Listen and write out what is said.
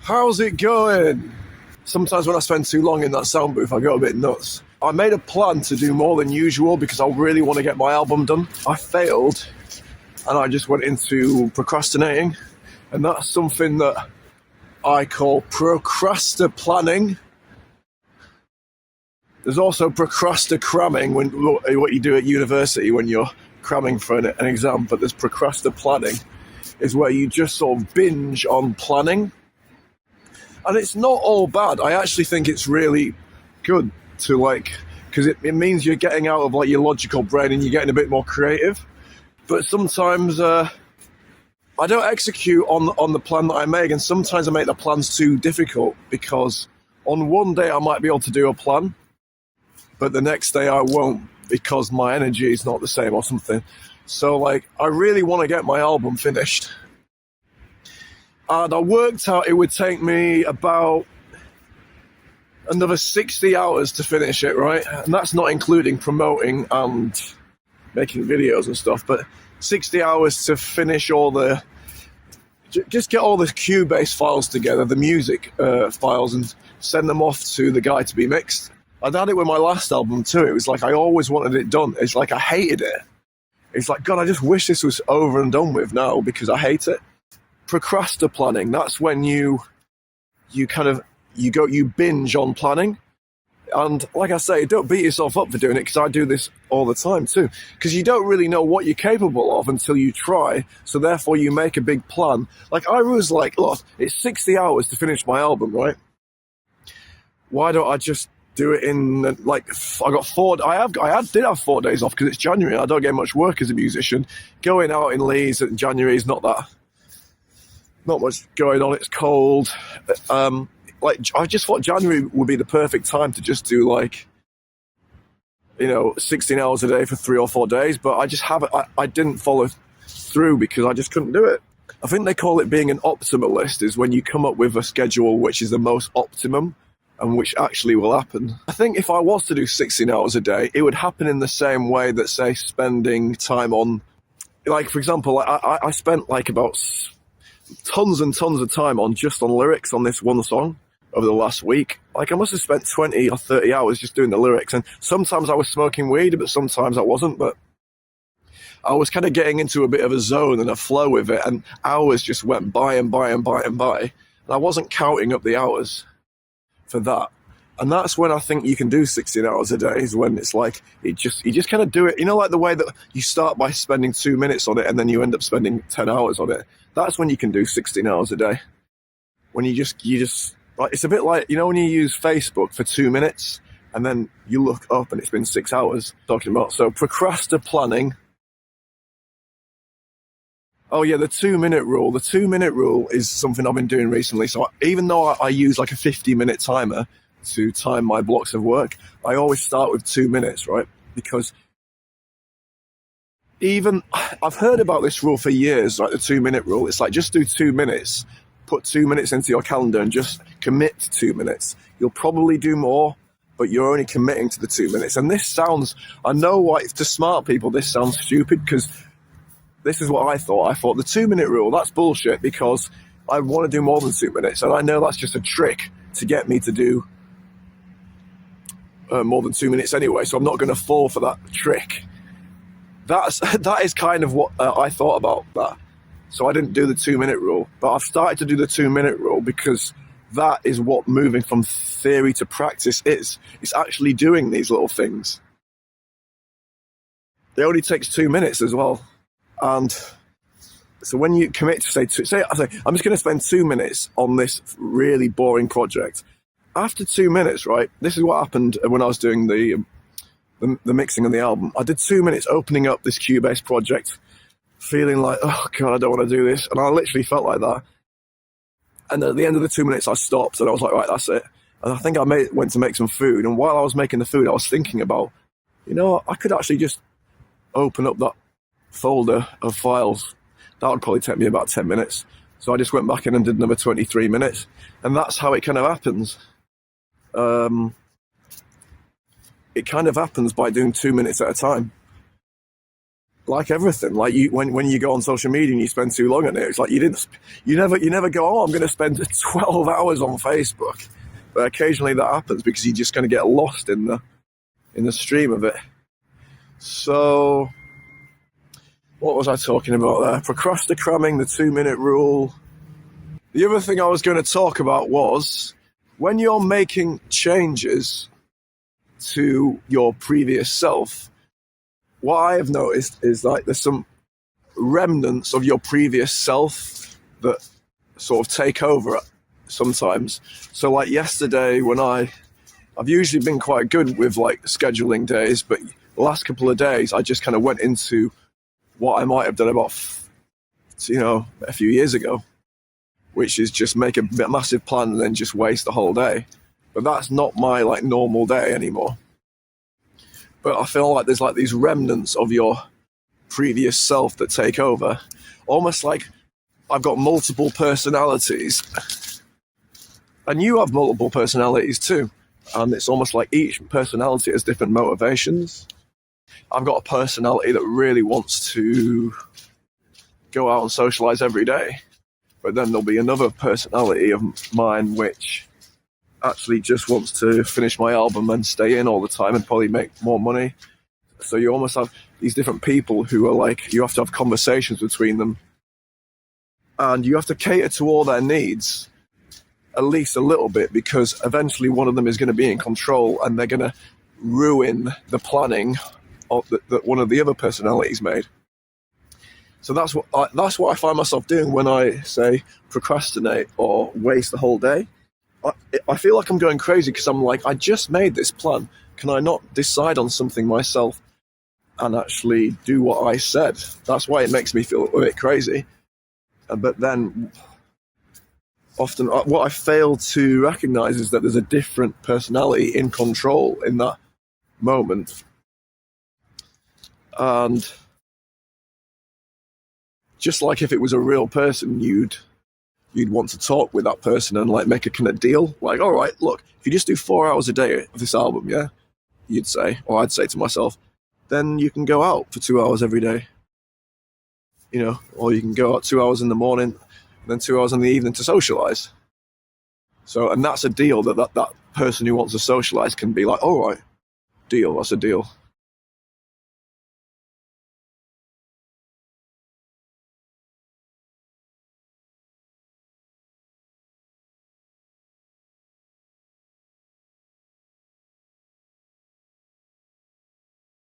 How's it going? Sometimes when I spend too long in that sound booth, I go a bit nuts. I made a plan to do more than usual because I really want to get my album done. I failed, and I just went into procrastinating, and that's something that I call procrasti-planning. There's also procrasti-cramming, what you do at university when you're cramming for an exam, but there's procrasti-planning, is where you just sort of binge on planning. And it's not all bad. I actually think it's really good to because it means you're getting out of your logical brain and you're getting a bit more creative. But sometimes I don't execute on the plan that I make, and sometimes I make the plans too difficult because on one day I might be able to do a plan, but the next day I won't because my energy is not the same or something. So I really want to get my album finished. And I worked out it would take me about another 60 hours to finish it, right? And that's not including promoting and making videos and stuff, but 60 hours to finish just get all the Cubase files together, the music files, and send them off to the guy to be mixed. I'd had it with my last album too. It was I always wanted it done. It's I hated it. It's God, I just wish this was over and done with now because I hate it. Procrasti-planning, that's when you binge on planning. And like I say, don't beat yourself up for doing it, because I do this all the time too. Because you don't really know what you're capable of until you try, so therefore you make a big plan. I was look, it's 60 hours to finish my album, right? Why don't I just do it in, I did have 4 days off because it's January. I don't get much work as a musician. Going out in Leeds in January is not much going on. It's cold. I just thought January would be the perfect time to just do 16 hours a day for 3 or 4 days, but I didn't follow through because I just couldn't do it. I think they call it being an optimalist, is when you come up with a schedule which is the most optimum and which actually will happen. I think if I was to do 16 hours a day, it would happen in the same way that, say, spending time on, for example, I spent about tons and tons of time on lyrics on this one song over the last week. I must have spent 20 or 30 hours just doing the lyrics, and sometimes I was smoking weed, but sometimes I wasn't. But I was kind of getting into a bit of a zone and a flow with it, and hours just went by and by and by and by, and I wasn't counting up the hours for that. And that's when I think you can do 16 hours a day, is when it's you just kind of do it, the way that you start by spending 2 minutes on it and then you end up spending 10 hours on it. That's when you can do 16 hours a day. When you just it's a bit when you use Facebook for 2 minutes and then you look up and it's been 6 hours talking about. So procrasti-planning. Oh yeah, the 2-minute rule. The 2-minute rule is something I've been doing recently. So even though I use a 50-minute timer to time my blocks of work, I always start with 2 minutes, right? Because I've heard about this rule for years, the 2-minute rule. It's just do 2 minutes, put 2 minutes into your calendar and just commit to 2 minutes. You'll probably do more, but you're only committing to the 2 minutes. And this sounds, I know why, to smart people, this sounds stupid, because this is what I thought. I thought the 2-minute rule, that's bullshit, because I want to do more than 2 minutes. And I know that's just a trick to get me to do more than 2 minutes anyway, so I'm not going to fall for that trick. That is kind of what I thought about that. So I didn't do the 2-minute rule, but I've started to do the 2-minute rule because that is what moving from theory to practice is. It's actually doing these little things. It only takes 2 minutes as well. And so when you commit to say I'm just going to spend 2 minutes on this really boring project. After 2 minutes, right, this is what happened when I was doing the mixing of the album. I did 2 minutes opening up this Cubase project, feeling oh God, I don't want to do this. And I literally felt like that. And at the end of the 2 minutes, I stopped and I was like, right, that's it. And I think I went to make some food. And while I was making the food, I was thinking about, I could actually just open up that folder of files. That would probably take me about 10 minutes. So I just went back in and did another 23 minutes. And that's how it kind of happens. It kind of happens by doing 2 minutes at a time. like everything, like when you go on social media and you spend too long on it, it's like you never go, oh, I'm going to spend 12 hours on Facebook. But occasionally that happens because you're just going to get lost in the stream of it. So what was I talking about there? Procrasti-cramming, the 2-minute rule. The other thing I was going to talk about was when you're making changes to your previous self, what I have noticed is like there's some remnants of your previous self that sort of take over sometimes. So like yesterday when I've usually been quite good with like scheduling days, but the last couple of days I just kind of went into what I might have done about, a few years ago, which is just make a massive plan and then just waste the whole day. But that's not my like normal day anymore. But I feel like there's like these remnants of your previous self that take over, almost like I've got multiple personalities, and you have multiple personalities too. And it's almost like each personality has different motivations. I've got a personality that really wants to go out and socialize every day. But then there'll be another personality of mine which actually just wants to finish my album and stay in all the time and probably make more money. So you almost have these different people who are like, you have to have conversations between them. And you have to cater to all their needs, at least a little bit, because eventually one of them is going to be in control and they're going to ruin the planning that one of the other personalities made. So that's what I find myself doing when I say procrastinate or waste the whole day. I feel like I'm going crazy because I'm like, I just made this plan. Can I not decide on something myself and actually do what I said? That's why it makes me feel a bit crazy. But then often what I fail to recognize is that there's a different personality in control in that moment. And just like if it was a real person, you'd want to talk with that person and like make a kind of deal. Like, all right, look, if you just do 4 hours a day of this album, yeah, you'd say, or I'd say to myself, then you can go out for 2 hours every day. Or you can go out 2 hours in the morning and then 2 hours in the evening to socialize. And that's a deal that person who wants to socialize can be like, all right, deal, that's a deal.